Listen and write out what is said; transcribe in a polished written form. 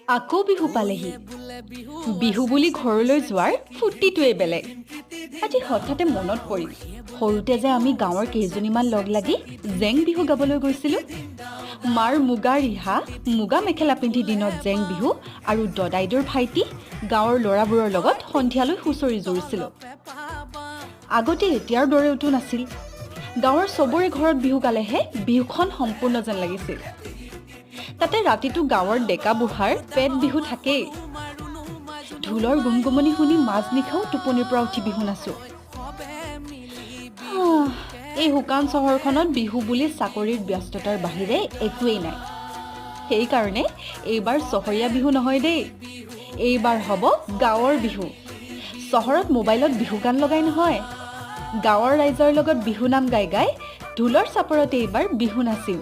আকৌ বিহু পালেহি। বিহু বুলি ঘৰলৈ যোৱাৰ ফূৰ্তিটোৱে বেলেগ। আজি হঠাতে মনত পৰিল, সৰুতে যে আমি গাঁৱৰ কেইজনীমান লগ লাগি জেং বিহু গাবলৈ গৈছিলোঁ। মাৰ মুগা ৰিহা, মুগা মেখেলা পিন্ধি দিনত জেং বিহু আৰু দদাইদেউৰ ভাইটি গাঁৱৰ ল'ৰাবোৰৰ লগত সন্ধিয়ালৈ হুঁচৰি জুৰিছিলোঁ। আগতে এতিয়াৰ দৰেওতো নাছিল। গাঁৱৰ চবৰে ঘৰত বিহু গালেহে বিহুখন সম্পূৰ্ণ যেন লাগিছিল। তাতে ৰাতিটো গাঁৱৰ ডেকা বুঢ়াৰ পেট বিহু থাকেই। ঢোলৰ গুমগুমনি শুনি মাজনিশাও টোপনিৰ পৰা উঠি বিহু নাচোঁ। এই শুকান চহৰখনত বিহু বুলি চাকৰিৰ ব্যস্ততাৰ বাহিৰে একোৱেই নাই। সেইকাৰণে এইবাৰ চহৰীয়া বিহু নহয় দেই, এইবাৰ হ'ব গাঁৱৰ বিহু। চহৰত মোবাইলত বিহু গান লগাই নহয়, গাঁৱৰ ৰাইজৰ লগত বিহু নাম গাই গাই ঢোলৰ চাপৰতে এইবাৰ বিহু নাচিম।